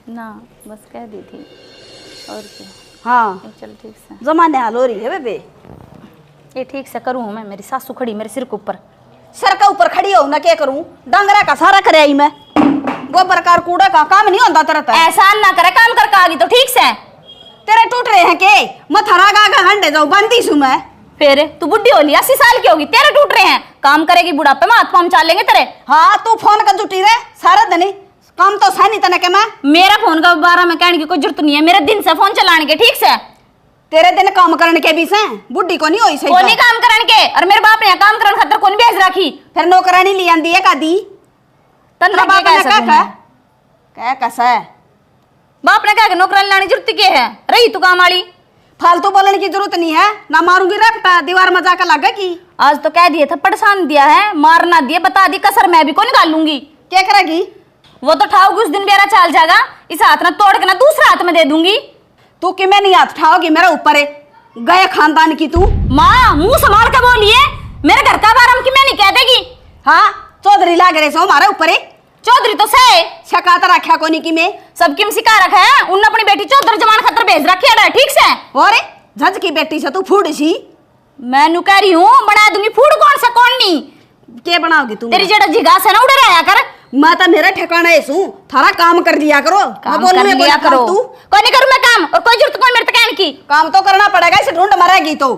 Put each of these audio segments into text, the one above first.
ना बस कह दी थी और क्या। हाँ चल ठीक से जमाने हाल हो रही है बेबे। ये ठीक से करूँ मैं, मेरी सासू खड़ी मेरे सिर के ऊपर। सर का ऊपर खड़ी हो ना क्या करूं, डांगरा का सारा करे आई मैं, गोबर का कूड़ा का काम नहीं होता तेरा। एहसान ना करे, काम करके आ गई तो ठीक से। तेरे टूट रहे हैं के मथरा गा हंडे जाओ बंदी सु मैं। फिर तू बुढ़ी हो लिया, 80 साल की होगी, तेरे टूट रहे हैं। काम करेगी बुढ़ापे में हाथ पांव चाल लेंगे तेरे। हाँ तू फोन का जुटी रे सारा दिन, काम तो सही नहीं तना के मैं। मेरा फोन का बारे में कहने की कोई जरूरत नहीं है, मेरे दिन से फोन चलाने के ठीक से। तेरे दिन काम करने के भी से बुढ़ी को नहीं होई सही। कोनी काम करने के, और मेरे बाप ने काम करने खातर कोनी भेज रखी। फिर नौकरानी ली आंदी है कादी तन बाप ने कह कैसा है बाप ने कहा कि नौकरानी लानी जरूरत के है, रही तू काम वाली। फालतू बोलने की जरूरत नहीं है ना, मारूंगी रपटा दीवार में जाकर लगा की। आज तो कह दिए थप्पड़ सान दिया है, मारना दिए बता दी, कसर मैं भी को निकाल लूंगी। क्या करेगी? वो तो ठाओगी उस दिन मेरा चाल जाएगा, इस हाथ ना तोड़ के ना दूसरा हाथ में दे दूंगी। तू कि मैं नहीं हाथ उठाओगी मेरा ऊपर है गए खानदान की तू। माँ मुंह संभाल के बोलिए, मेरे घर का बार हम की मैं नहीं कह देगी। हाँ चौधरी लाग रहे सो हमारे ऊपर है। चौधरी तो सही शकात रखा कोनी की मैं सबकी में सिखा रखा है, उन्होंने अपनी बेटी चौधरी जमान खतर भेज रखी है ठीक से। और झज की बेटी से तू फूड सी। मैं नु कह रही हूँ बना दूंगी फूड, कौन सा कौन नहीं। क्या बनाओगी तू? तेरी जेड़ा जिगास है ना उड़े रहा कर। मैं तो मेरा ठिकाना है सू, थारा काम कर दिया करो। काम कर लिया करो, कोई नहीं करूँ मैं काम, और कोई जरूरत कोई मेरे कहने की। काम तो करना पड़ेगा, इसे ढूंढ मरेगी तो।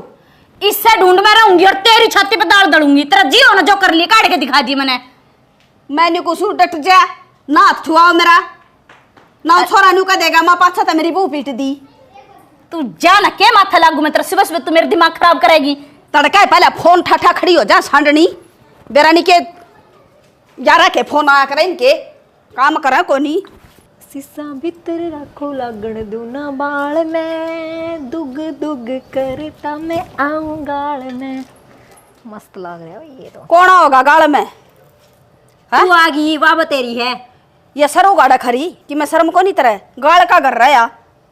इससे ढूंढ में रहूंगी और तेरी छाती पे दाल दड़ूंगी। तेरा जी होना जो कर लिया काट के दिखा दी मैंने कुछ डट जा ना, हाथ छुआओ मेरा ना। छोरा नु का देगा माँ पाछा तो मेरी बहू पीट दी। तू जा ना के माथा लागू मैं तेरा, सुबह सुबह तू मेरा दिमाग खराब करेगी। तड़का है पहले फोन ठाठा खड़ी हो जा सांडनी बेरानी के यारा के फोन आया करे इनके काम करे कोनी। सीसा भीतर रखो लगन दूना बाल में, दुग दुग करता मैं आऊं गाल में। मस्त लग रहा है ये तो। कौन होगा गाल में? तू आ गई वाह तेरी है ये सरो गाड़ा खरी कि मैं शर्म को नहीं तरह गाड़ का कर रहा या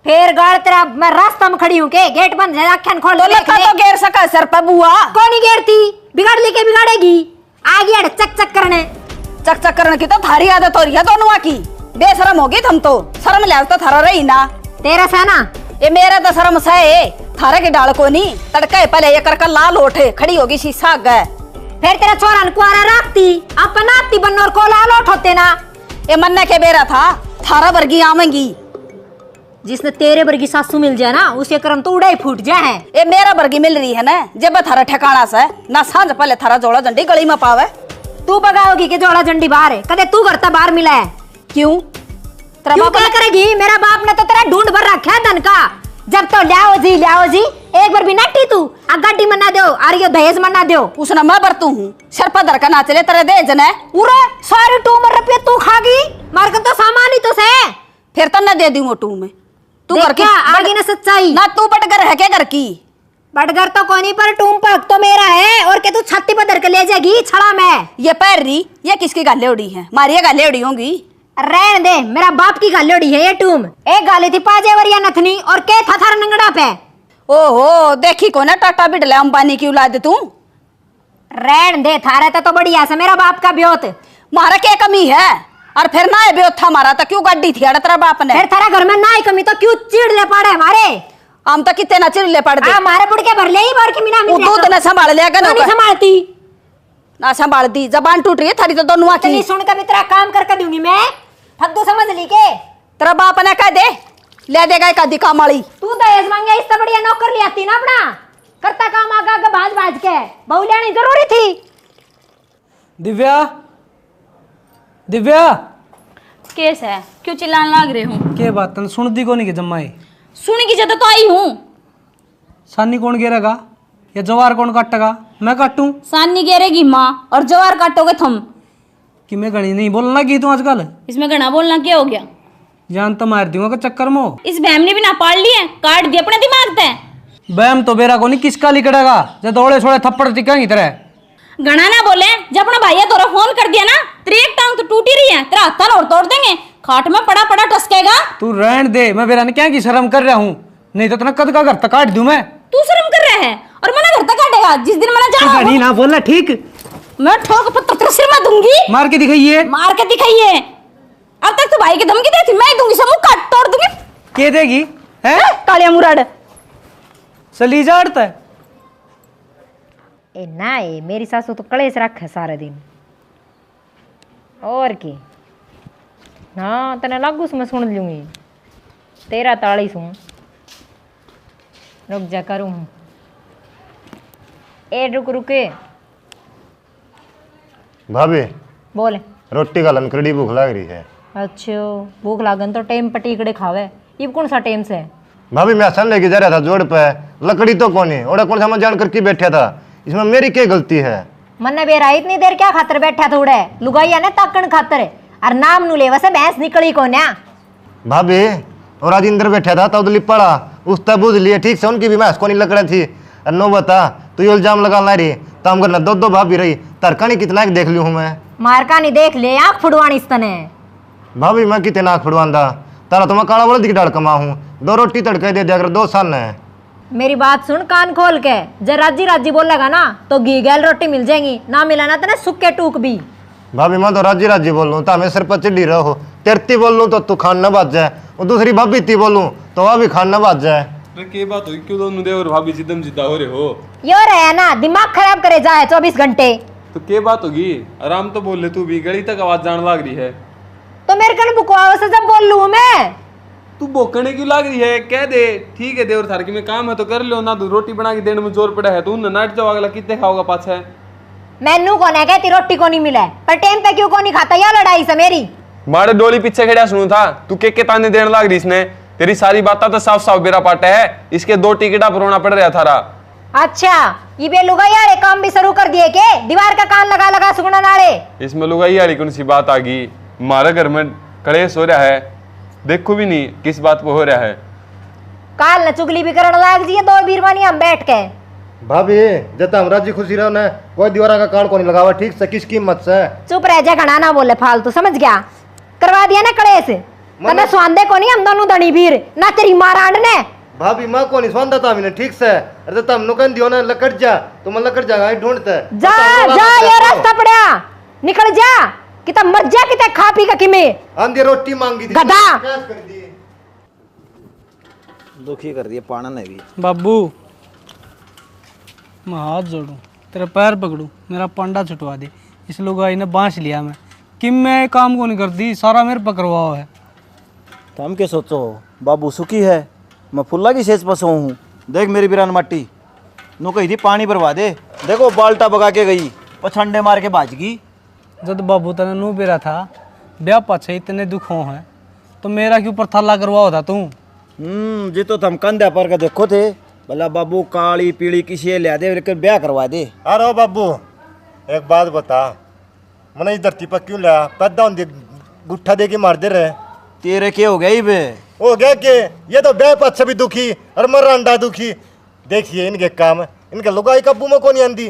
फिर गाड़ तेरा। मैं रास्ता में खड़ी हूँ के गेट बंद है, आख्यान खोल तो लड़का तो गेर सका सर पर बुआ। कौन ही गेरती? बिगाड़ लेके बिगाड़ेगी, आ गया चक चक करने। चक चक करने की तो थारी आदत हो रही है दोनों की। बेशरम होगी तुम तो, शर्म लिहाज तो थारा रही ना। तेरा सा ना ये मेरा तो शर्म सा है, थारे के डाल को नहीं। तड़का है पहले ये कर लाल उठे खड़ी होगी शीशा गए। फिर तेरा छोरा कुआरा रखती अपना आती बन्नो और को लाल उठ होते ना। ये मन्ना के बेरा था थारा वर्गी आवेंगी। जिसने तेरे वर्गी सासू मिल जाए ना उसे कर्म तो उड़ाई फूट जाए। ये मेरा वर्गी मिल रही है ना, जब थारा ठिकाना से ना सांझ पहले थारा जोड़ा झंडी गली में पावे। तू बगाओगी के जोड़ा झंडी बाहर है, कदे तू करता बाहर मिला है क्यों? तेरा बाप क्या करेगी? मेरा बाप ने तो तेरा ढूंढ भर रखा है धन का। जब तो ल्याओ जी एक बार भी नटी तू अगाटी मना दो आरियो दहेज मना दो। उसने मैं बरतू हूँ सर पर धर का ना चले तेरे दे जने उरे सारी टूमर रुपये तू खागी मार कर तो सामान ही तो से। फिर तो न दे दी मोटू में तू घर क्या आगे ना सच्चाई ना। तू बटगर है क्या घर की? बटगर तो कोनी पर टूम पक तो मेरा है, और के तू छत्ती पर धर के ले जाएगी छड़ा में। ये पैर रही ये किसकी गाले उड़ी है? मारिया गाले उड़ी होंगी। रहने दे, मेरा बाप की गालोड़ी है ये टूम। एक गाली थी पाजेवरिया नथनी और के था थार नंगड़ा पे। ओहो देखी को ना टाटा बिडला अंबानी की औलाद तू। रहने दे, थारा तो बढ़िया से मेरा बाप का ब्योत। मारा क्या कमी है? और फिर ना ब्योत था मारा तो क्यों गाड़ी थी तेरा बाप ने? फिर थारा घर में ना ही कमी तो क्यों चिड़ले पड़े हमारे? हम तो कितने ना चिड़ले पड़ दे हमारे बुढ़ के भर ले ही बार के मिना वो दूध ने संभाल लिया नहीं संभालती ना संभाल दी। जबान टूट रही है थारी तो दोनों की। सुन कर भी तेरा काम करके दूंगी मैं, फद्दू समझ ली के? तेरा बाप ने कह दे ले देगा एक आधी काम वाली। तू दहेज मांगे इससे बढ़िया नौकर ले आती ना अपना, करता काम आगा भाज भाज के। बहू लेनी जरूरी थी। दिव्या दिव्या केस है क्यों चिल्लाने लाग रहे हूँ? के बात तन सुन दी को नहीं के जम्माई सुनी की जद तो आई हूँ। सानी कौन गिरेगा या जवार कौन काटेगा? मैं काटूं? सानी गिरेगी माँ और जवार काटोगे तुम। कि मैं गणी नहीं बोलना की तू आजकल? इसमें घना बोलना क्या हो गया? जान तो मार दूंगा के चक्कर में। इस बहम ने भी ना पाड़ लिए, काट दिया अपने दिमाग पे। बैम तो बेरा को नहीं किसका लिकड़ेगा जब दौड़े छोड़े थप्पड़ टिकेंगी तरह। घना ना बोले, जब अपना भैया तोरा फोन कर दिया ना तेरी एक टांग तो टूटी रही है, तेरा हत्था और तोड़ देंगे, खाट में पड़ा पड़ा टसकेगा। तू रहन दे, मैं बेरा ने क्या की शर्म कर रहा हूँ, नहीं तो इतना कद का घर तक काट दूं मैं। तू शर्म कर रहा है और मना घर तक काटेगा जिस दिन मना तू जाओ। गणी ना बोलना ठीक, मैं ठोक पत्थर तेरे सिर में दूंगी। मार के दिखाइए। मार के दिखाइए। अब तक तो भाई की धमकी दी थी, मैं ही दूंगी, सब मुंह के देगी है? कालिया मुराड़ चली जाड़ता है। ए ना ए मेरी सासू तो कलेश रखे सारे दिन और की। हाँ तने लागू मैं सुन लूंगी तेरा ताली सुन। रुक जा करूँ ए रुक रुके भाभी बोले। रोटी का लंकड़ी भूख लग रही है। अच्छा भूख लागन तो टाइम पर टिकड़े खावे ये कौन सा टाइम से। भाभी मैं सन लेके जा रहा था जोड़ पे, लकड़ी तो कोनी और कौन सा मैं जान करके बैठा था, इसमें मेरी क्या गलती है। मन्ने बेरा इतनी देर क्या खातर बैठा थोड़े लुगाइया ने ताकन खातर और नाम नु ले वैसे भैंस निकली कोन्या। भाभी और आज इंदर बैठा था तब पड़ा उस तब बुझ लिए ठीक से उनकी भी भैंस कोनी लकड़ा थी। और नो बता तू ये इल्जाम लगा ला रही तो हम करना दो भाभी रही तरकानी कितना एक देख लियो हूँ मैं। मारका नहीं देख ले आँख फुड़वानी तने। भाभी मैं कितने आँख फुड़वांदा तारा तो मैं काला बड़ा दिख डाल कमा हूँ, 2 रोटी तड़के दे दिया अगर 2 साल है। मेरी बात सुन कान खोल के जब राजी राजी बोलेगा ना तो घी गैल रोटी मिल जाएगी ना मिला ना तेने सुक्के टूक भी। भाभी मैं तो राजी राजी बोल लूँ तो हमें सिर पर चिड़ी रहो, तेरती बोल लूँ तो तू खान न बाज जाए और दूसरी भाभी ती बोलूँ तो वह भी खान न बाज जाए। के बात हुई क्यों दोनों देवर भाभी जिदम जिद्दा हो रहे हो। यो रहे ना दिमाग खराब करे जाए 24 घंटे। तो के बात होगी आराम तो बोल ले, तू भी गली तक आवाज जान लग रही है। तो मेरे कल बुकवाओ से जब बोल लूँ मैं तू बोकने क्यों लग रही है, कह दे ठीक है देवर थार की में काम है तो कर लो ना, तू रोटी बना के देने में जोर पड़ा है तो नाट जाओ अगला कितने खाओगा पाछा। मैनू कौन है कहती रोटी को नहीं मिला पर टाइम पे क्यों को नहीं खाता या लड़ाई से मेरी। मारे डोली पीछे खड़ा सुनू था तू के ताने देने लग रही इसने, तेरी सारी बातें तो साफ साफ बेरा पाटा है, इसके 2 टिकटा पुराना पड़ रहा थारा। अच्छा ये बेलुगा यार काम भी शुरू कर दिए के दीवार का कान लगा लगा सुगना नाड़े। इसमें लुगाई यारी कौन सी बात आ गई, हमारे घर में कलेश हो रहा है, देखो भी नहीं किस बात पे हो रहा है। काल न चुगली भी करने लाग जी 2 बीरवानी हम बैठ के। भाभी जब हम राजी खुशी रहो ना कोई दीवारा का कान को नहीं लगावा ठीक से किस कीमत से। चुप रह जा घना ना बोले फालतू समझ गया करवा दिया ना कलेश तने स्वांदे को नहीं हम दोनों धनी भीर ना तेरी मारांड ने। भाभी माँ को नहीं स्वांदा था मैंने ठीक से, अरे तो हम नुकन दियो ना लकड़ जा तो मैं लकड़ जागा ढूंढते जा जा ये रास्ता पड़ा निकल जा किता मर जा किता खा पी का किमे आंधी रोटी मांगी थी गधा। क्या कर दी, दुखी कर दिए पाना ने भी। बाबू मैं हाथ जोड़ूं तेरा पैर पकड़ूं मेरा पंडा छुटवा दे, इस लोग आई ने बांस लिया मैं कि मैं काम को नहीं कर दी सारा मेरे पकड़वाओ है। तो हम क्या सोचो बाबू सुखी है मैं फुल्ला की शेष पसो हूँ। देख मेरी बिरान मट्टी नो कही थी पानी भरवा दे, देखो बाल्टा बगा के गई पछंडे मार के भाज गई। जब बाबू तने नू बेरा था ब्याह पाछे इतने दुख हो हैं तो मेरा क्यों ऊपर थल्ला करवाओ था तू। जी तो हम कंधा पर के देखो थे भला बाबू काली पीली किसी लिया दे लेकिन ब्याह करवा दे। अरे बाबू एक बात बता मैंने इस धरती पर क्यों लाया, पैदा होने गुट्ठा दे के मार दे रहे। तेरे क्या हो गई बे हो गया कि ये तो ब्याह पक्ष भी दुखी और मरांडा दुखी। देखिए इनके काम इनके लुगाई काबू में को नहीं आंदी,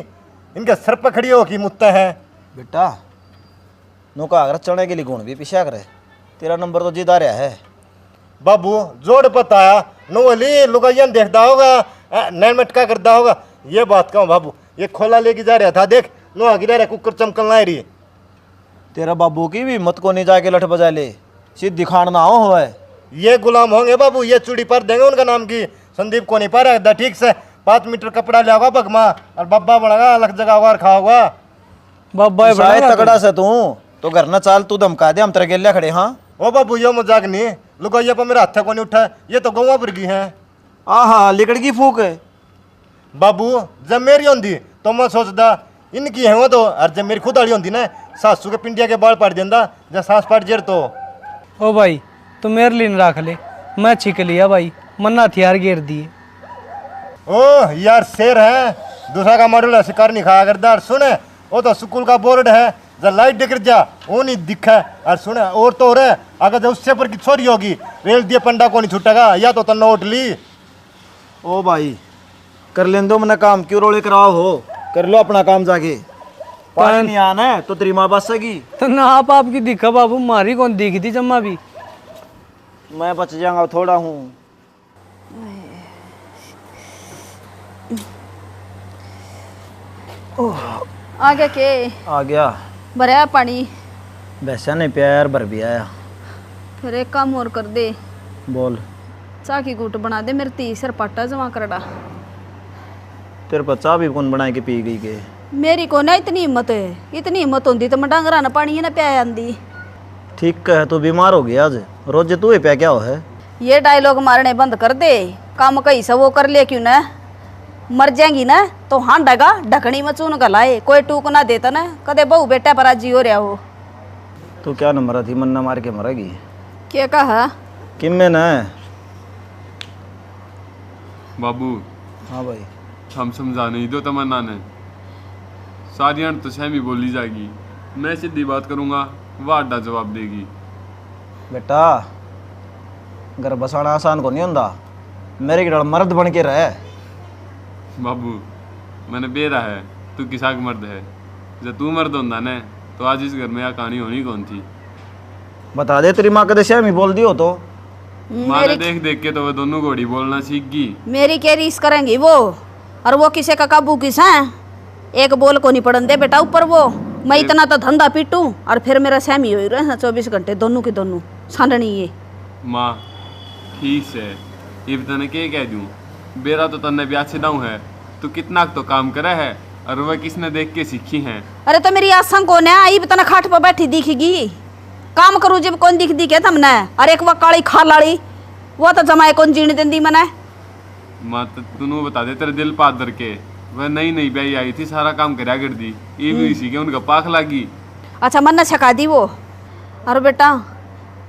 इनके सर पर खड़ी होगी मुत्ता है। बेटा नौका अगर चढ़ने के लिए गुण भी पिछा करे तेरा नंबर तो जिदा रहा है। बाबू जोड़ पताया नोली लुगाइया देखता होगा नैन मटका करता होगा, ये बात कहूँ बाबू ये खोला लेके जा रहा था देख नो आगे रहा कुकर चमकल ना रही। तेरा बाबू की भी हिम्मत को नहीं जाके लठ बजा ले सीध दिखाण ना हो है। ये गुलाम होंगे बाबू, ये चूड़ी पर देंगे उनका नाम की संदीप को नहीं पा रहा ठीक से 5 मीटर कपड़ा लिया होगा बगमा और बब्बा बढ़ागा अलग जगह और खाओगा। बाबा शायद तगड़ा से तू तो घर ना चाल तू धमका दे हम तेरे गेलिया खड़े। हाँ ओ बाबू यो मजाक नहीं लुगाइया पर मेरा हाथ को नहीं उठा, ये तो गौवा भर गई है। आहा लिकड़ की फूक है बाबू जब मेरी होंगी तो मैं सोचता इनकी है वो तो, और जब मेरी खुद वाली होंगी ना सासू के पिंडिया के बाल पाट देंदा जब सांस पाट जेर तो। ओ भाई तू मेरे लिए रख ले मैं छिक लिया भाई मन्ना हथियार घेर दिए। ओह यार शेर है दूसरा का मॉडल है शिकार नहीं खाया करता। और सुने वो तो स्कूल का बोर्ड है जब लाइट दिख जा वो नहीं दिखा। और सुने और तो हो रहा अगर जब उससे पर की छोरी होगी रेल दिए पंडा को नहीं छूटेगा या तो नोट ली। ओ भाई कर लें दो मैंने काम क्यों रोले कराओ हो, कर लो अपना काम जाके। पानी नहीं आना है तो तेरी माँ बचेगी। तो ना आप आपकी दिखा बाबू मारी कौन दिखी थी जम्मा भी। मैं बच जाऊंगा थोड़ा हूँ। आगे के आ गया भरया पानी वैसा नहीं प्यार भर भी आया। फिर एक काम और कर दे बोल चाह की गुट बना दे मेरे तीसर पाटा जमा करड़ा। तेरे पर चाह भी कौन बनाए के पी गई के? मेरी को ना इतनी हिम्मत होंदी तो मैं डांगरा ना पानी ना प्या आंदी। ठीक है, तू बीमार हो गया आज, रोज तू ही पे क्या हो है? ये डायलॉग मारने बंद कर दे। काम कहीं से वो कर ले क्यों ना, मर जाएंगी ना तो हाँ डगा ढकनी में चून गलाए, कोई टूक ना देता ना कदे बहू बेटा पर राजी हो रहा हो। तू क्या न मरा थी, मन्ना मार के मरेगी। क्या कहा? किम में न? बाबू हाँ भाई, हम समझा नहीं दो तमन्ना ने, सारी अण तो सहमी बोली जाएगी, मैं सीधी बात करूंगा वह अड्डा जवाब देगी। बेटा घर बसाना आसान को नहीं होता, मेरे गिड़ल मर्द बन के रहे। बाबू मैंने बेरा है, तू किसाक मर्द है, जब तू मर्द होता ने तो आज इस घर में यह कहानी होनी कौन थी। बता दे तेरी माँ कदे सहमी बोल दियो तो। माँ ने देख देख के तो वह दोनों घोड़ी बोलना सीख गई। मेरी क्या रीस करेंगी वो, और वो किसे का काबू किस है? एक बोल को नहीं पड़न दे बेटा ऊपर वो। मैं इतना तो धंधा पीटूं और फिर मेरा सहमी हो रहा 24 घंटे दोनों के दोनों सांडनी ये। माँ ठीक है, ये तने के कह दूं, बेरा तो तन्ने ब्याह से दाऊं है, तू कितना तो काम करे है और वह किसने देख के सीखी है। अरे तो मेरी आसंग कौन है, आई तना खाट पर बैठी दिखेगी, काम करूँ जब कौन दिख दिखे तुमने। अरे एक वो काली खाल लाड़ी वो तो जमाए कौन जीने देंदी मने। माँ तो तू बता दे, तेरे दिल पात दर के वह नई नई ब्याही आई थी, सारा काम करया कर दी, ये भी इसी के उनका पाख लागी। अच्छा मन ने छका दी वो। अरे बेटा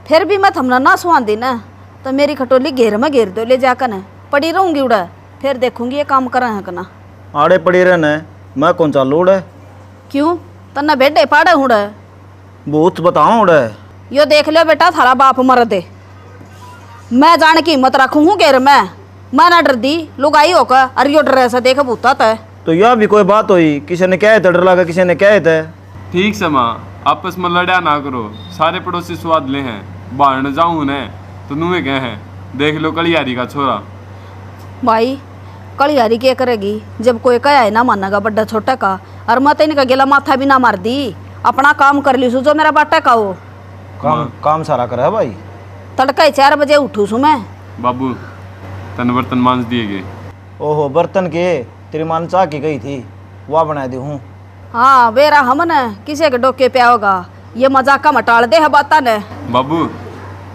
फिर भी मैं थमना ना सुहान दी ना तो मेरी खटोली घेर में घेर दो ले जाकर न पड़ी रहूंगी उड़ा, फिर देखूंगी ये काम कर रहे ना। आड़े पड़ी रहना मैं कौन सा लोड़ है? क्यों तना बेडे पाड़े हुड़ भूत बताओ उड़े। यो देख लियो बेटा थारा बाप मर दे, मैं जान की हिम्मत रखूँ हूँ घेर में, मैं ना डर दी लुगाई होकर अरे यो डर ऐसा देख भूता था। तो यह भी कोई बात हुई, किसी ने कहे थे डर लगा, किसी ने कहे थे। ठीक से माँ आपस में लड़ा ना करो, सारे पड़ोसी स्वाद ले हैं, बाहर न जाऊँ उन्हें तो नुए गए हैं, देख लो कलियारी का छोरा। भाई कलियारी क्या करेगी जब कोई कया है ना मानेगा बड्डा छोटा का, और मत इनका गिला माथा भी ना मार दी, अपना काम कर ली जो मेरा बाटा का हो। काम सारा करे भाई, तड़का 4 बजे उठू सु मैं। बाबू तन बर्तन मांज दिए गए। ओहो बर्तन के तेरी मान चाह की गई थी वह बना दी हूँ। हाँ बेरा हम न किसी के डोके पे होगा, ये मजाक का मटाल दे है बाता ने। बाबू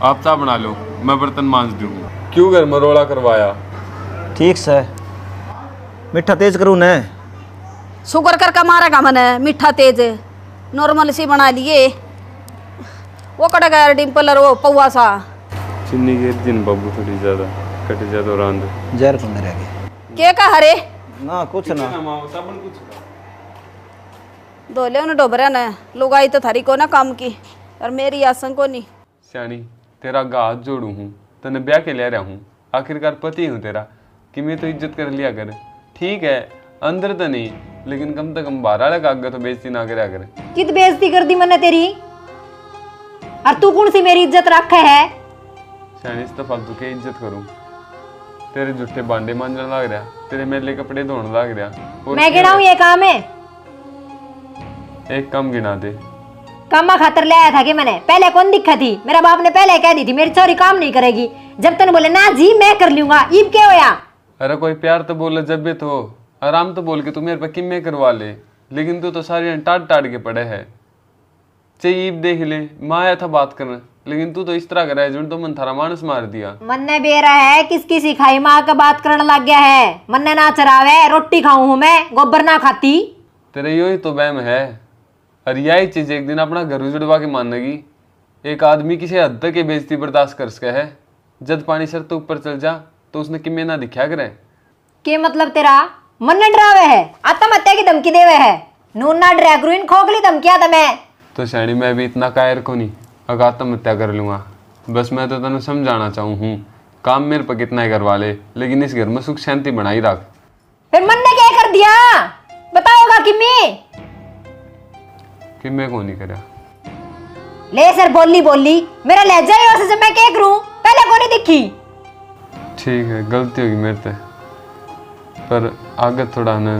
आप चाह बना लो, मैं बर्तन मांज दूँ। क्यों घर मरोड़ा करवाया? ठीक से मीठा तेज करूँ न? शुगर कर मारेगा मैंने मीठा तेज, नॉर्मल सी बना लिए। वो कट गया डिम्पल और वो पौवा सा। चीनी गिर दिन बाबू थोड़ी ज्यादा कट ज्यादा रांध जहर को रह गए के का हरे ना कुछ ना। धोले उन्हें डोबरा ने लुगाई तो थारी को ना काम की और मेरी आसन को नहीं। सियानी तेरा गात जोड़ू हूँ, तने ब्याह के ले रहा हूँ, आखिरकार पति हूँ तेरा, कि मैं तो इज्जत कर लिया कर। ठीक है अंदर तो नहीं, लेकिन कम से कम बाहर वाले कागज तो बेइज्जती ना करया कर। कित बेइज्जती कर दी मैंने तेरी, और तू कौन सी मेरी इज्जत रखे है? सियानी तो फालतू के इज्जत करूँ, तेरे झूठे बांडे मांजने लग रहा, तेरे मेले कपड़े धोने लग रहा। मैं गिना हूँ ये काम है? एक काम गिना दे। कामा खातर ले आया था कि मैंने, पहले कौन दिक्कत थी? मेरा बाप ने पहले कह दी थी मेरी छोरी काम नहीं करेगी, जब तने बोले ना जी मैं कर लूंगा, ईब क्या होया? अरे कोई प्यार तो बोले जब भी तो आराम तो बोल के तू मेरे पे किम्मे करवा ले, लेकिन तू तो सारी टाट टाट के पड़े है। चाहिए ईब देख ले, माँ आया था बात करने, लेकिन तू तो इस तरह कर रहा है जो तो मन थारा मानस मार दिया। मन ने बेरा है किसकी सिखाई माँ का बात करने लग गया है, मन ने ना चरावे, रोटी खाऊं हूं मैं, गोबर ना खाती। तेरे यो ही तो वहम है, और यही चीज एक दिन अपना घर उजड़वा के मानेगी। एक आदमी किसी हद तक ये बेइज्जती बर्दाश्त कर सके है, जद पानी सर तो ऊपर चल जा तो उसने किम्मे ना दिखा करे। के मतलब तेरा मन ने डरावे है, आत्महत्या की धमकी देवे है, नून ना डरा करू इन खोखली धमकियां था मैं। तो शैणी मैं भी इतना कायर को नहीं अगर आत्महत्या कर लूंगा, बस मैं तो तेन समझाना चाहूँ हूँ, काम मेरे पर कितना ही करवा ले, लेकिन इस घर में सुख शांति बनाई रख। फिर मन ने क्या कर दिया बताओगा कि मैं को नहीं करा? ले सर बोली मेरा लहजा ही वैसे मैं क्या करूं, पहले को नहीं दिखी। ठीक है गलती होगी मेरे से, पर आगे थोड़ा ना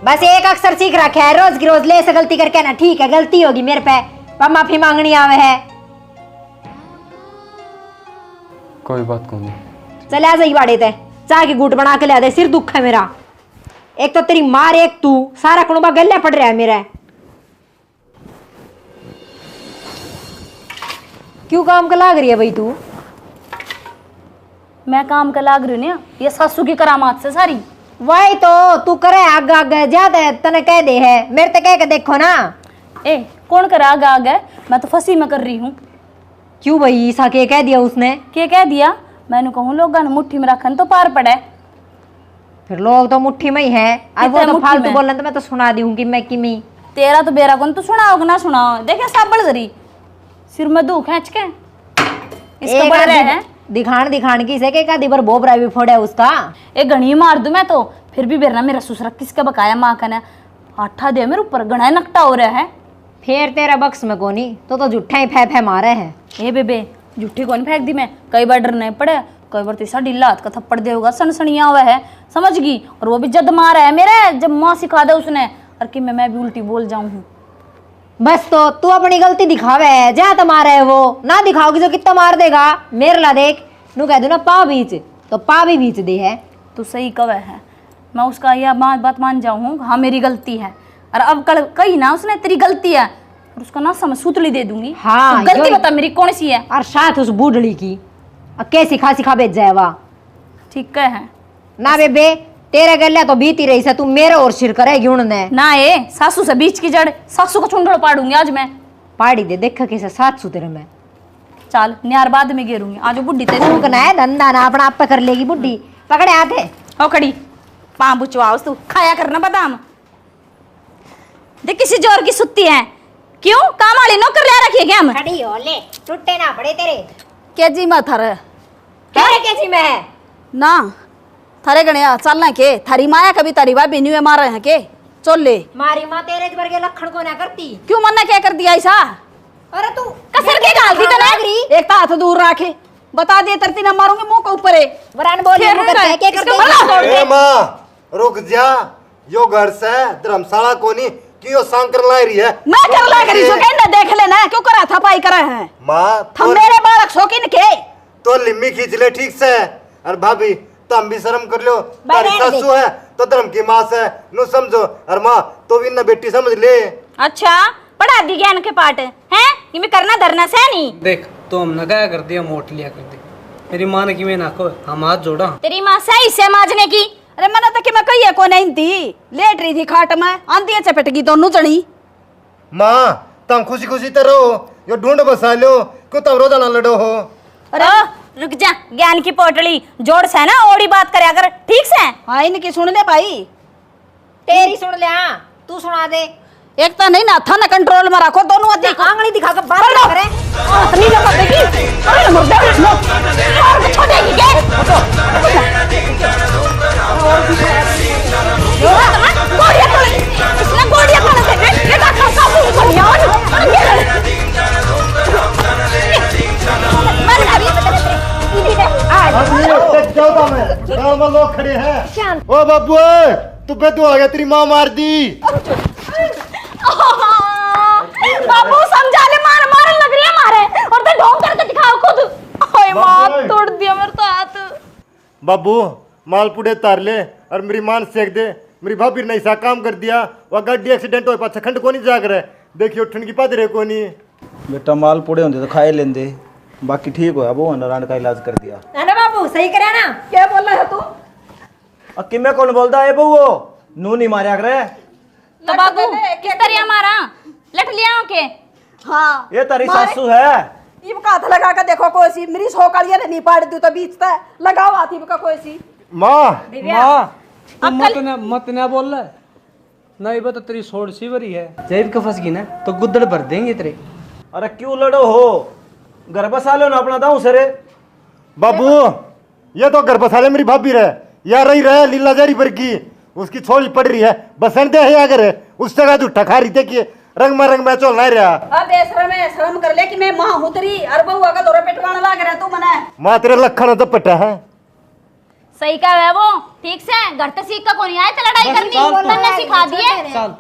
बस एक अक्सर सीख रखा है, रोज की रोज ले से गलती करके ना, ठीक है गलती होगी मेरे पे, पर माफी मांगनी आवे है। कोई बात को नहीं, चल आ जाई बाड़े ते चाय की गुट बना के ले दे, सिर दुख है मेरा। एक तो तेरी मार, एक तू, सारा कुणबा गले पड़ रहा है मेरा। क्यों काम का लाग रही है भाई तू? मैं काम का लाग रही हूँ ना, ये सासू की करामात से सारी। वही तो तू करे आगे आगे ज्यादा तने कह दे है, मेरे ते कह के देखो ना। ए कौन करा आगे आगे, मैं तो फंसी में कर रही हूँ। क्यों भाई ईसा के कह दिया उसने? क्या कह दिया? मैंने कहूँ लोग मुट्ठी में रखन तो पार पड़े। फिर लोग तो मुट्ठी में ही है, अब वो कितने तो मुट्ठी फालतू में? बोलने तो मैं तो सुना दी हूँ कि मैं किमी। तेरा तो बेरा कौन, तू सुनाओ कि ना सुनाओ, देखे सब बड़ जरी सिर में दू खींच के इसका एक बड़ रहे आदमी हैं। दिखान की से के दिबर बोबरा भी फोड़ा उसका। एक घनी मार दूं मैं तो, फिर भी बेरना मेरा ससुरा किसका बकाया माँ का ने आठा दे मेरे ऊपर, घना नकटा हो रहा है। फिर तेरा बक्स में कोनी तो झूठा ही फै मारे है। ए बेबे झूठी कौन फेंक दी मैं, कई बार डरने पड़े, कई बार तीसरा ढीला हाथ का थप्पड़ दे होगा, सनसनिया हुआ है समझ गई। और वो भी जद मारा है मेरे, जब माँ सिखा दे उसने, और कि मैं भी उल्टी बोल जाऊं हूँ। बस तो तू अपनी गलती दिखावे है, जा तो मारे है वो ना दिखाओगी जो कितना मार देगा। मेरे ला देख नू कह दू ना पा बीच तो पा भी बीच दे है। तू सही कवे है, मैं उसका यह बात मान जाऊँ, हाँ मेरी गलती है। और अब कल कही ना उसने तेरी गलती है, और उसको ना समझ सूतली दे दूंगी। हाँ, तो गलती यो- बता मेरी कौन सी है? और साथ उस बूढ़ड़ी की अब के सिखा भेज जाए वाह। ठीक है ना बेबे तेरे गले तो बीती रही से, तू मेरे और सिर करेगी उन्होंने ना, ए सासू से बीच की जड़, सासू को चुंडड़ पाड़ूंगी आज मैं। पाड़ी दे देख कैसे साथ सू तेरे में चाल न्यार बाद में घेरूंगी, आज वो बुढ़ी तेरी फूकना है धंधा ना अपना आप पे कर लेगी बुढ़ी। पकड़े आते ओ खड़ी पाँव बुचवाओ तू, खाया करना बादाम। देख किसी जोर की सुत्ती है, क्यों काम वाली नौकर ले रखी क्या हम? खड़ी हो ले, टूटे ना पड़े तेरे। केजी में थारे क्या रे कैसी में है? ना थारे गणिया चलना के थारी माया कभी तारी भाभी न्यू मार रहे हैं के चल ले। मारी माँ तेरे वर्गे लखन को ना करती। क्यों मन्ना क्या कर दिया ऐसा? अरे तू कसर के डाल दी तने? एक तो हाथ दूर रखे, बता दे तरती ना मारूंगी मुंह के ऊपर है। वरान बोली फिर मुँह करता है, क्या इसका करते भला हैं? ए माँ रुक जा, यो घर से धर्मशाला कोनी क्यों सांकर ला रही है? मैं कर ला करी सो कहना देख लेना क्यों करा था पाई करे हैं माँ हम मेरे बालक शौकीन के। तो लिम्मी खींच ले ठीक से। और भाभी तुम भी शर्म कर लो, तारी बैठ दे। सासू है तो धर्म की माँ से नु समझो। और माँ तो भी ना बेटी समझ ले। अच्छा पढ़ा दी ज्ञान के पाठ है कि मैं करना धरना से नहीं। देख तो हम नगाया कर दिया, मोट लिया कर दी। मेरी माँ ने कि मैं ना को हम हाथ जोड़ा। तेरी माँ सही से माजने की। अरे मना तो कि मैं कही को नहीं थी, लेट रही थी खाट में, आंधी चपट गई दोनों जनी। माँ तुम खुशी खुशी तो रहो, यो ढूंढ बसा लो, क्यों तुम रोजाना लड़ो हो? अरे रुक जा, ज्ञान की पोटली जोड़ से ना ओड़ी बात करे अगर ठीक से। हाँ इनकी सुन ले भाई, तेरी सुन ले, हाँ तू सुना दे। एक तो नहीं ना था ना कंट्रोल में रखो दोनों आदमी को। आंगली दिखा कर बात ना करे। नहीं लगा देगी, अरे मुर्दा लो और छोड़ेगी के गोड़िया को इसने गोड़िया को देखे ये का काबू कर लिया मन अभी गाँव में लोग खड़े हैं। शांत। ओ बाबू तू बेदू आ गया, तेरी माँ मार दी। बाबू समझा ले, मार मार लग रही है मारे, और तो ढोंग करके दिखाओ खुद। ओए मां बाबू। तोड़ दिया मेरे तो हाथ। बाबू मालपुड़े तार ले और मेरी मान सेक दे। मेरी भाभी ने ऐसा काम कर दिया, वह गाड़ी एक्सीडेंट हो पाछा खंड को नहीं जाग रहा है, देखियो उठन की पादरे को नहीं। बेटा माल पूड़े होंगे तो खाए लेंदे, बाकी ठीक हो वो नारायण का इलाज कर दिया। ना बाबू सही करे ना। क्या बोल रहा है तू? अक्की मैं कौन बोलता है बहु नू नहीं मारा करे। तो बाबू किस तरह मारा लट लिया के? हाँ ये तारी मारे। सासू है। ये हाथ लगा के देखो कोई सी मेरी सोकालिया ने नहीं पाड़ दी तो बीच तक लगाओ हाथी का कोई सी। माँ माँ तू मत ना बोल रहा है। नहीं बता तेरी सोड़ सीवरी है, जैब का फंस गई ना तो गुद्दड़ भर देंगे तेरे। अरे क्यों लड़ो हो, घर बसा लो ना अपना दाऊ सरे। बाबू ये तो घर बसा ले मेरी भाभी रहे, या रही रहे लीला जारी पर की, उसकी छोड़ी पड़ रही है बसन दे है अगर उससे का झूठा खा रही थे कि रंग में चल नहीं रहा। अब बेशरम है, शर्म कर ले कि मैं मां हूं तेरी और बहुआ का दौरा पेटवाना लाग रहा तू मने। माँ तेरे लखन तो पटा है। सही कहा है वो, ठीक से घर से सीख का कोनी आए तो लड़ाई करनी तन्ने सिखा दिए। चल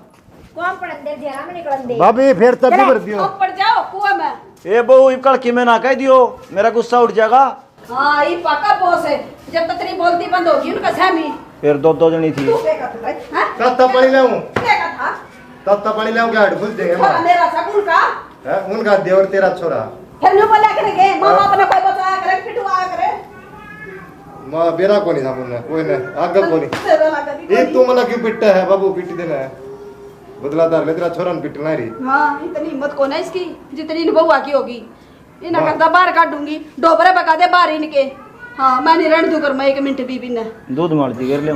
कौन पड़न दे जरा में निकलन दे। भाभी फिर तब भी भर दियो। अब पड़ जाओ कुआं में। ए बहु इकड़ की मैं ना कह दियो, मेरा गुस्सा उठ जाएगा। हाँ ये पक्का बॉस है। जब तक तेरी बोलती बंद होगी उनका सहमी फिर दो जनी थी। तू बेका था हैं? तत्ता पानी लाऊं, बेका था तत्ता पानी लाऊं क्या हट खुल देंगे छोरा मेरा सकुल का है उनका देवर तेरा छोरा। फिर न्यू बोला करेंगे मामा अपने कोई बचाया करे पिटवा करे मां बेरा कोनी था मुन्ने कोई ने आगे कोनी। तेरा लगा दी ये तू मला क्यों पिटता है बाबू, पिट देना है बदलादार ले तेरा छोरा ने पिटना री। हाँ इतनी हिम्मत कौन है इसकी जितनी इन बउआ की होगी। इन्हें करता बाहर काटूंगी डोबरे बका दे बाहर इनके। हाँ मैं नहीं रहने दूंगा मैं 1 मिनट बीबी ने दूध मारती कर ले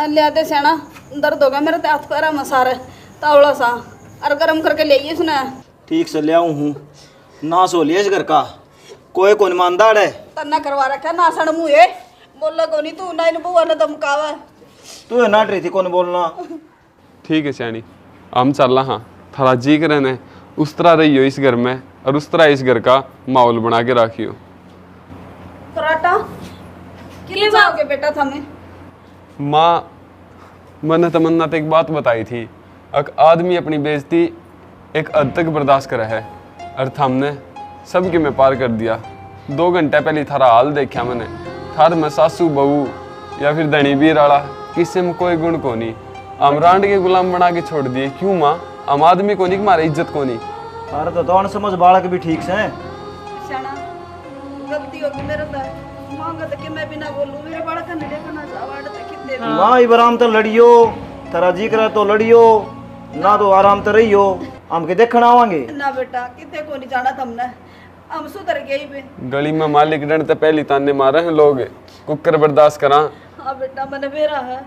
लिया दे सेना दर्द हो गया मेरे हाथ पैरा में सारे तावड़ा सा और गरम करके ले आई इसने। ठीक से ले आऊं हूँ ना सो लिया इस घर का कोई कौन ईमानदार है। तन्ना करवा रखा ना सण मुँह बोला को नहीं तू ना इन बुआ ने धमकावा। तू है नाट रही थी कौन बोलना। ठीक है सियानी, हम चल रहा हाँ थारा जी करे ने उस तरह रहियो इस घर में और उस तरह इस घर का माहौल बना के रखियो। पराठा किले जाओगे बेटा थमे। माँ मैंने तमन्ना तो एक बात बताई थी, एक आदमी अपनी बेइज्जती एक हद तक बर्दाश्त करा है और हमने सबके में पार कर दिया। 2 घंटे पहले थारा हाल देखा मैंने, थार में सासू बहू या फिर धनी बीर आला किसी में कोई गुण को नहीं। हम रांड के गुलाम बना के छोड़ दिए। क्यों माँ, हम आदमी को नहीं हमारी इज्जत को नहीं। अरे तो दौड़ समझ बालक भी ठीक से शाना गलती होगी मेरे तो मांगा तो कि मैं भी ना बोलूं मेरे बड़ा का नहीं देखना चाहवाड़ तो कितने भी माँ इबराम तो लड़ियो तेरा जी करे तो लड़ियो ना तो आराम तो रहियो हम के देखना आवांगे ना बेटा कितने को नहीं जाना तुमने हम सुधर गए ही पे। गली में मालिक डंड तो पहली ताने मारे हैं लोग, कुकर बर्दाश्त करा। हाँ बेटा मैंने मेरा है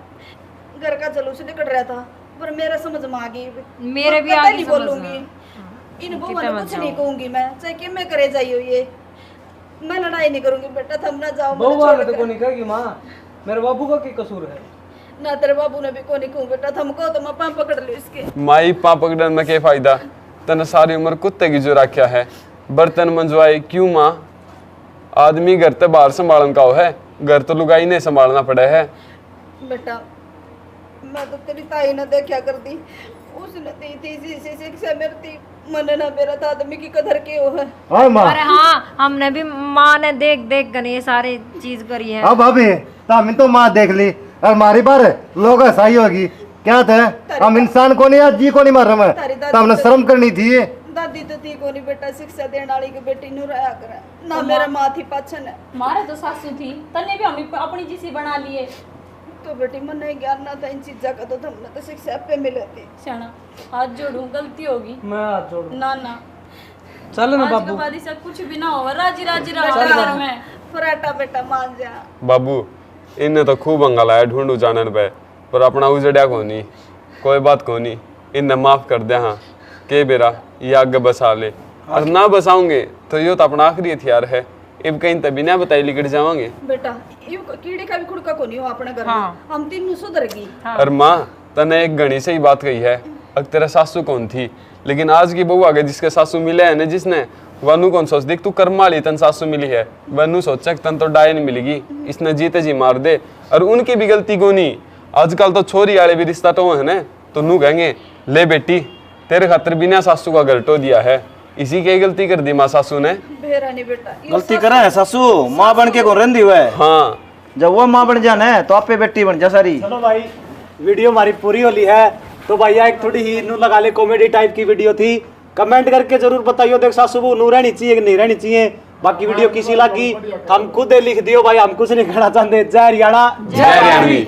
घर का जलूस निकल रहा था पर मेरा समझ में आ गई। मेरे भी मैं आ गई नहीं समझ बोलूंगी इन बुआ ने कुछ नहीं कहूंगी मैं चाहे कि मैं करे जाइयो ये मैं लड़ाई नहीं करूंगी बेटा थम ना जाओ मुझे बउआ ने छोड़ तो के। कोनी कहेगी माँ मेरे बाबू का की कसूर है। ना तेरे बाबू ने भी को नहीं कहूँ बेटा थमको तो मैं पाँव पकड़ लूँ इसके। माई पा पकड़न में क्या फायदा, तन सारी उम्र कुत्ते की जो रखा है। बर्तन मंजवाए क्यों माँ, आदमी घर ते बाहर संभालन का हो है, घर तो लुगाई ने संभालना पड़ा है। बेटा मैं तो तेरी ताई ने देखा कर दी उसने दी थी इसी शिक्षा मेरी थी मन ना मेरा था आदमी की कदर के हो है। हाँ माँ अरे हाँ हमने भी माँ ने देख देख कर ये सारी चीज करी है। अब भाभी हम तो माँ देख ली और हमारी बार लोग सही होगी क्या थे। हम इंसान को नहीं आज जी को नहीं मार रहे तारी हैं दादी तो हमने शर्म करनी थी। दादी तो थी को नहीं बेटा शिक्षा देने वाली की बेटी नु रहा करे ना मेरा माँ थी पाछन है मारे तो सासू थी तन्ने भी हम अपनी जिसी बना लिए। तो बेटी मन नहीं ज्ञान ना था इन चीजा का तो हमने तो शिक्षा पे मिले थी। शाना हाथ जोड़ूं गलती होगी मैं हाथ जोड़ ना ना चल ना आज के बाबू। बाद इसे कुछ भी ना हो राजी राजी रहो घर में। पराठा बेटा मान जा बाबू इन्हें तो खूब अंगा लाया ढूंढू जानन पे पर अपना उजड़िया को नहीं, कोई बात को नहीं, इन्हें माफ कर दे। हाँ के बेरा ये आगे बसा ले और ना बसाऊंगे तो यो तो अपना आखिरी हथियार है। अब कहीं तभी ना बताई लिकट जावांगे। बेटा यू कीड़े का भी खुड़का को नहीं हो अपने घर में हम तीनों सुधरगी। और माँ तने एक घनी सही बात कही है, अब तेरा सासू कौन थी लेकिन आज की बहू आगे जिसके सासू मिले है ना जिसने वनु कौन सोच देख तू कर्मा ली तन सासू मिली है वनु सोचा तन तो डायन मिलेगी इसने जीते जी मार दे। और उनकी भी गलती को नहीं, आजकल तो छोरी वाले भी रिश्ता तो है ना तो नू कहेंगे ले बेटी तेरे खातर बिना सासू का घर टो दिया है, इसी की गलती कर दी माँ सासू ने। बेरा नहीं बेटा गलती करा है सासू माँ बन के कौन रंदी हुआ है। हाँ जब वो माँ बन जाना है तो आपे बेटी बन जा सारी। चलो भाई वीडियो हमारी पूरी होली है तो भैया एक थोड़ी ही नू लगा ले कॉमेडी टाइप की वीडियो थी। कमेंट करके जरूर बताइयो देख सासू बहू नू रहनी चाहिए कि नहीं रहनी चाहिए। बाकी वीडियो किसी लगी हम खुद लिख दियो भाई, हम कुछ नहीं कहना चाहते। जय हरियाणा जय हरियाणवी।